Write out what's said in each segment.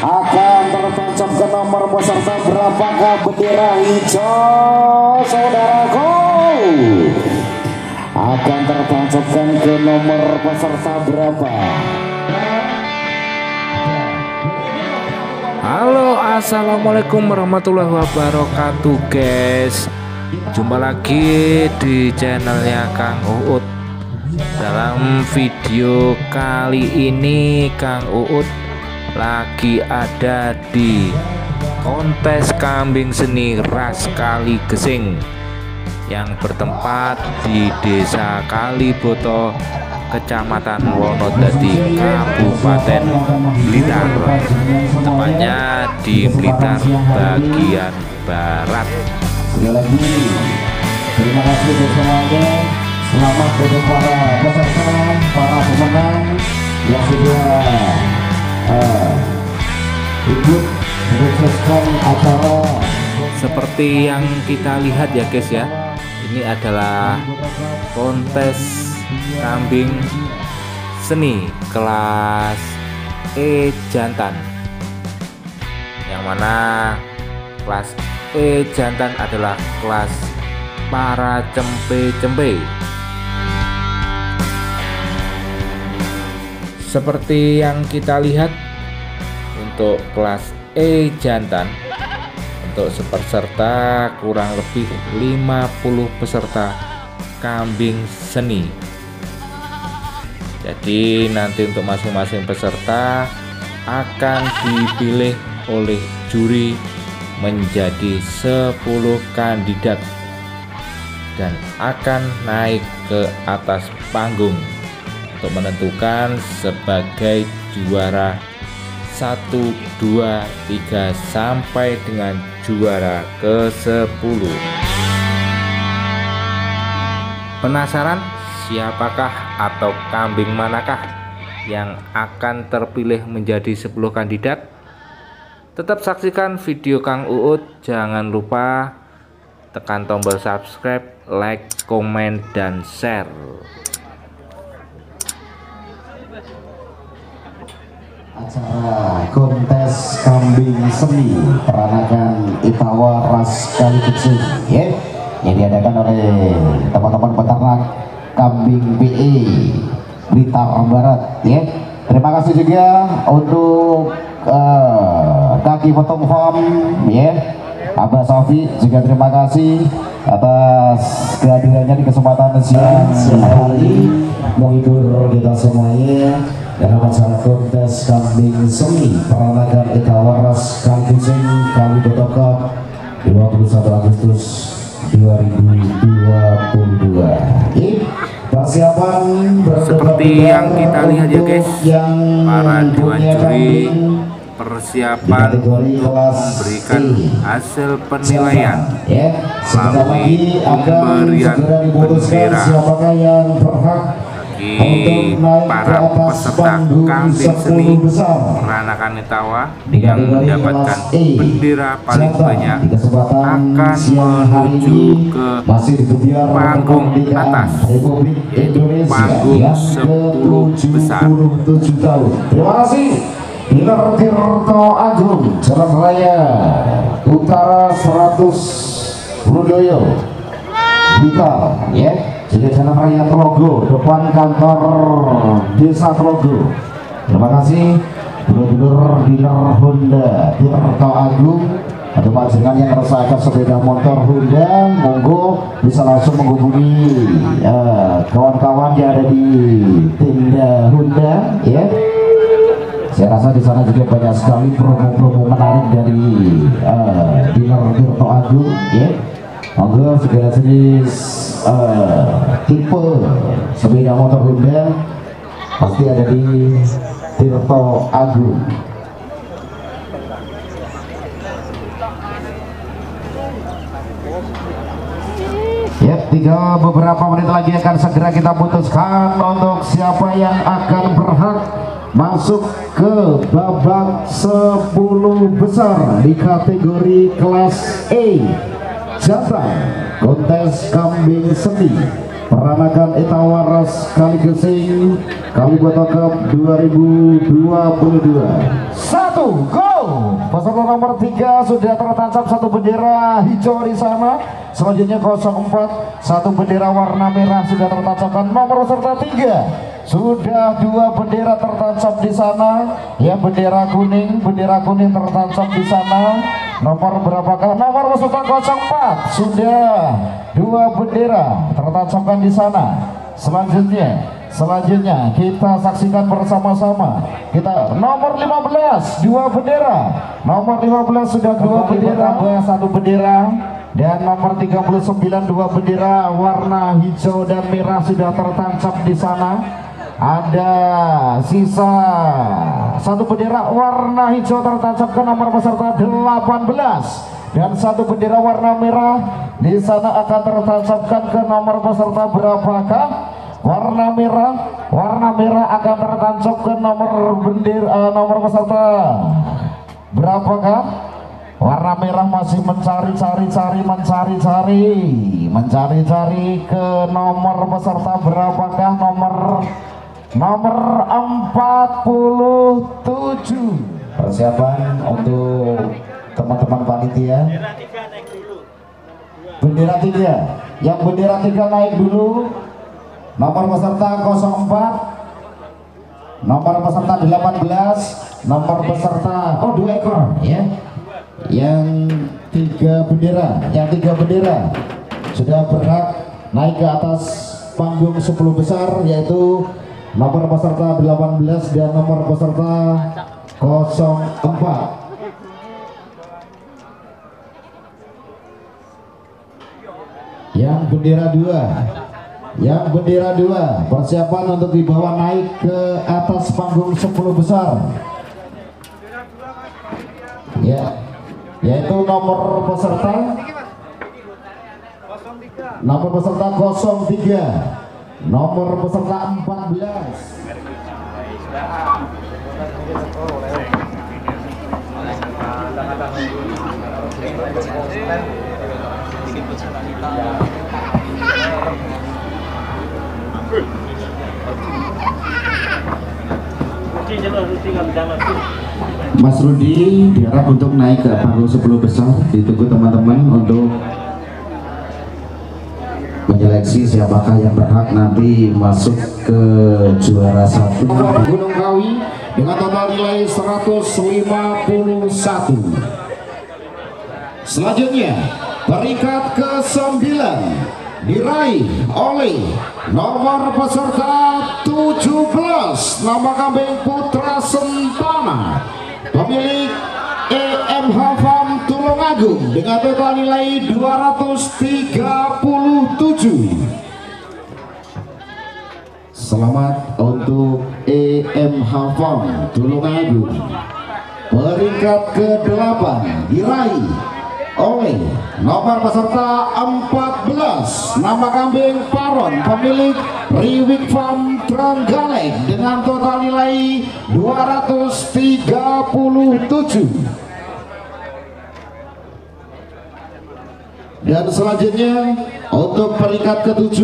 akan tertancap ke nomor peserta berapakah bendera hijau saudaraku, akan tertancapkan ke nomor peserta berapa? Halo, assalamualaikum warahmatullahi wabarakatuh guys. Jumpa lagi di channelnya Kang Uut. Dalam video kali ini Kang Uut lagi ada di kontes kambing seni ras Kali Gesing yang bertempat di Desa Kaliboto, Kecamatan Wonodadi, Kabupaten Blitar, tepatnya di Blitar bagian barat. Sekali lagi terima kasih untuk semuanya. Selamat untuk para peserta, para pemenang yang sudah ikut menyukseskan acara. Seperti yang kita lihat ya guys ya, ini adalah kontes kambing seni kelas E jantan, yang mana kelas E jantan adalah kelas para cempe-cempe. Seperti yang kita lihat, untuk kelas E jantan, untuk peserta kurang lebih 50 peserta kambing seni. Jadi nanti untuk masing-masing peserta akan dipilih oleh juri menjadi 10 kandidat dan akan naik ke atas panggung untuk menentukan sebagai juara 1, 2, 3 sampai dengan juara ke-10. Penasaran siapakah atau kambing manakah yang akan terpilih menjadi 10 kandidat? Tetap saksikan video Kang Uut. Jangan lupa tekan tombol subscribe, like, komen, dan share. Acara kontes kambing seni peranakan Itawa ras Kali Gesing ya, yang diadakan oleh teman-teman peternak kambing PE Blitar Barat ya. Terima kasih juga untuk Kaki Potong Farm ya, Abah Safi juga terima kasih atas kehadirannya di kesempatan siang hari menghibur kita semuanya dalam acara kontes kambing seni peranakan Itawa ras Kali Gesing Kaliboto Cup 21 Agustus 2022. Persiapan seperti yang kita lihat ya guys, para dewan juri persiapan untuk memberikan hasil penilaian melalui pemberian bendera bagi para peserta kambing seni peranakan Itawa yang mendapatkan bendera paling banyak akan menuju ke panggung atas, yaitu panggung 10 besar. Terima kasih Dinar Tirto Agung, Jalan Raya Utara 100 Buludoyo Blitar ya, jadi Jalan Raya Telogo, depan kantor Desa Telogo. Terima kasih Dulur Dinar Honda Tirto Agung. Ada panjenengan yang merasakan sepeda motor Honda, monggo bisa langsung menghubungi kawan-kawan yang ada di tenda Honda ya. Saya rasa di sana juga banyak sekali promo-promo menarik dari Dinar Tirto Agung ya. Monggo segala jenis tipe sepeda motor Honda pasti ada di Tirto Agung. Ya, tinggal beberapa menit lagi akan segera kita putuskan untuk siapa yang akan berhak masuk ke babak 10 besar di kategori kelas E jantan kontes kambing seni peranakan Itawa ras Kali Gesing Kaliboto Cup 2022. 1, go. Peserta nomor 3 sudah tertancap satu bendera hijau di sana. Selanjutnya 04, satu bendera warna merah sudah tertancapkan. Nomor peserta 3 sudah 2 bendera tertancap di sana. Ya, bendera kuning tertancap di sana. Nomor berapakah? Nomor peserta 04 sudah 2 bendera tertancapkan di sana. Selanjutnya kita saksikan bersama-sama. Kita nomor 15 2 bendera. Nomor 15 sudah 2 bendera, 1 bendera. Dan nomor 39 2 bendera warna hijau dan merah sudah tertancap di sana. Ada sisa 1 bendera warna hijau tertancap ke nomor peserta 18 dan 1 bendera warna merah di sana akan tertancapkan ke nomor peserta berapakah? Warna merah akan tertancap ke nomor bendera nomor peserta berapakah? Warna merah masih mencari ke nomor peserta berapakah? Nomor 47. Persiapan untuk teman-teman panitia. Bendera 3. Yang bendera 3 naik dulu. Nomor peserta 04. Nomor peserta 18. Nomor peserta 2 ekor ya. Yang 3 bendera sudah berhak naik ke atas panggung 10 besar, yaitu nomor peserta 18 dan nomor peserta 04. Yang bendera 2 persiapan untuk dibawa naik ke atas panggung 10 besar ya, yaitu nomor peserta 03, nomor peserta 14. Mas Rudi diharap untuk naik ke panggung 10 besar. Ditunggu teman-teman untuk menyeleksi siapakah yang berhak nanti masuk ke juara 1 Gunung Kawi dengan total nilai 151. Selanjutnya peringkat ke-9 diraih oleh nomor peserta 17, nama kambing Putra Sentana, pemilik EMH Farm Tulungagung dengan total nilai 237. Selamat untuk EMH Farm Tulungagung. Peringkat ke-8 diraih oleh nomor peserta 14, nama kambing Paron, pemilik Riwik Farm Trenggalek dengan total nilai 237. Dan selanjutnya untuk peringkat ke-7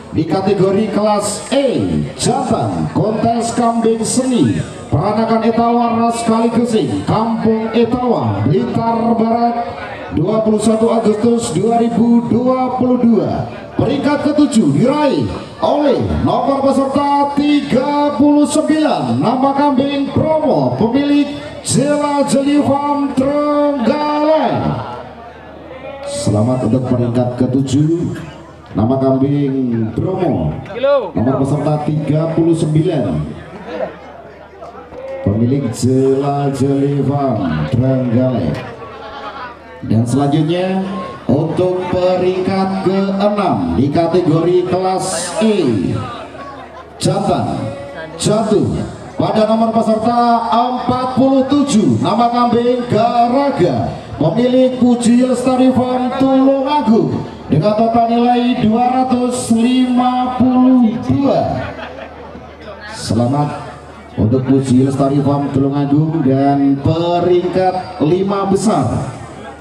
di kategori kelas E jantan kontes kambing seni peranakan Etawa Ras Kali Gesing, Kampung Etawa, Blitar Barat, 21 Agustus 2022. Peringkat ke-7 diraih oleh nomor peserta 39, nama kambing Promo, pemilik Jela Jeli Farm Trenggalek. Selamat untuk peringkat ke-7, nama kambing Bromo, nomor peserta 39, pemilik Jela Jeli Farm Trenggalek. Dan selanjutnya untuk peringkat ke-6 di kategori kelas E jantan jatuh pada nomor peserta 47, nama kambing Garaga, pemilik Puji Lestari Farm Tulungagung dengan total nilai 252. Selamat untuk Puji Lestari Farm Tulungagung. Dan peringkat 5 besar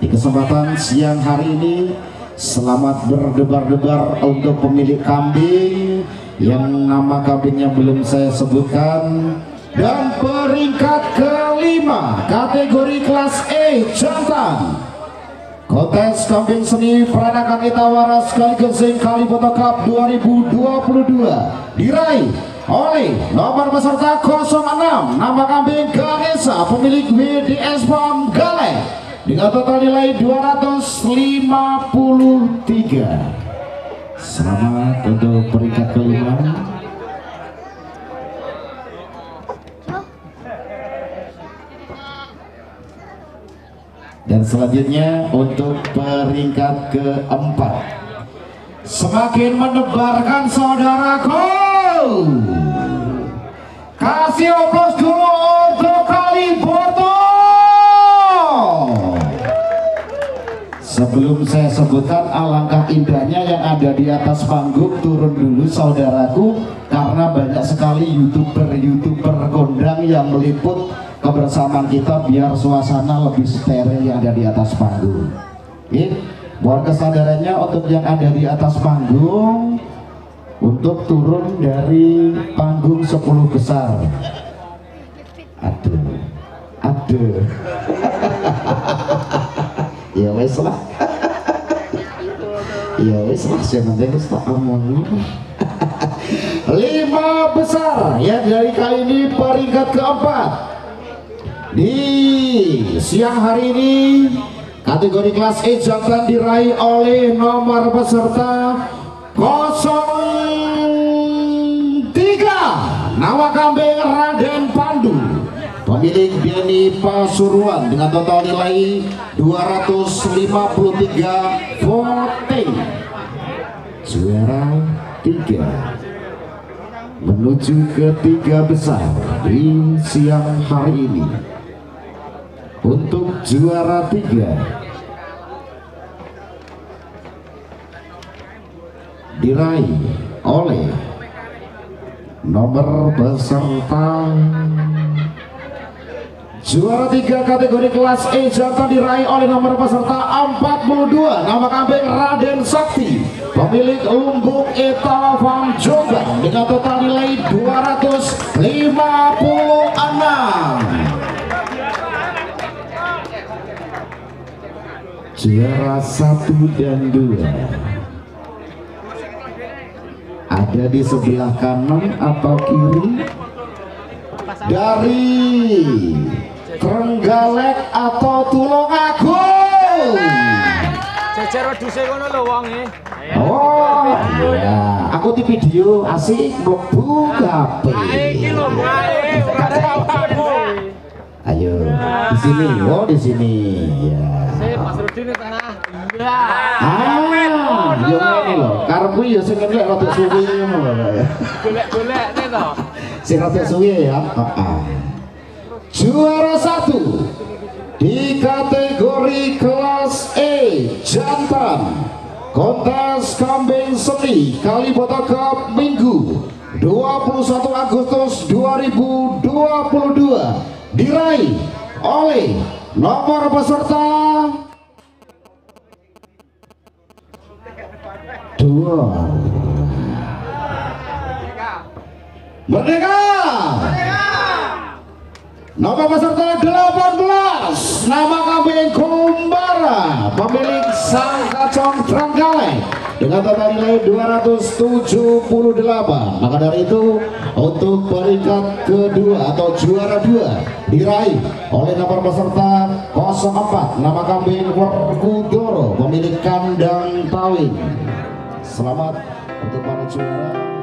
di kesempatan siang hari ini, selamat berdebar-debar untuk pemilik kambing yang nama kambingnya belum saya sebutkan. Dan peringkat ke-5 kelima kategori kelas E jantan. Kontes kambing seni peranakan Itawara sekaligus Kaliboto Cup 2022 diraih oleh nomor peserta 06 nama kambing Ganesha pemilik WDS Farm Galeh dengan total nilai 253. Selamat untuk peringkat kelima. Dan selanjutnya untuk peringkat keempat, semakin menebarkan saudaraku. Kasih oplos dulu untuk Kaliboto. Sebelum saya sebutkan alangkah indahnya yang ada di atas panggung, turun dulu saudaraku, karena banyak sekali youtuber kondang yang meliput kebersamaan kita biar suasana lebih steril yang ada di atas panggung. Mohon kesadarannya untuk yang ada di atas panggung untuk turun dari panggung 10 besar. Aduh. Ya wes lah. Ya wes lah, saya nanti tak omongin. 5 besar ya dari kali ini peringkat keempat. Di siang hari ini kategori kelas E jantan diraih oleh nomor peserta 03 nama kambing Raden Pandu pemilik Denny Pasuruan dengan total nilai 253 voting. Juara 3 menuju ke 3 besar di siang hari ini. Untuk juara 3 diraih oleh nomor peserta juara 3 kategori kelas E jantan diraih oleh nomor peserta 42 nama kambing Raden Sakti pemilik Lumbung Eta Farm Jombang dengan total nilai 256. Juara 1 dan 2 ada di sebelah kanan atau kiri dari Trenggalek atau Tulungagung. Jejer wedhuse ngono lho wonge. Oh iya, aku di video asik mlebu kabeh. Iki lho bae ora apa-apa. Ayo di sini, oh di sini ya. Mas Rudi ning tanah. Iya. Yo ngene lho, karepku yo sing ngene rada suwi ngono lho. Golek-golekne to. Sing rada suwi ya. Juara 1 di kategori kelas E jantan kontes kambing seni Kaliboto Cup Minggu 21 Agustus 2022 diraih oleh nomor peserta 2 Merdeka. Nomor peserta 18 nama kambing Kumbara pemilik Sang Kacong Trenggalek dengan total nilai 278. Maka dari itu untuk peringkat kedua atau juara 2 diraih oleh nomor peserta 04 nama kambing Werkudoro pemilik kandang Tawing. Selamat untuk para juara.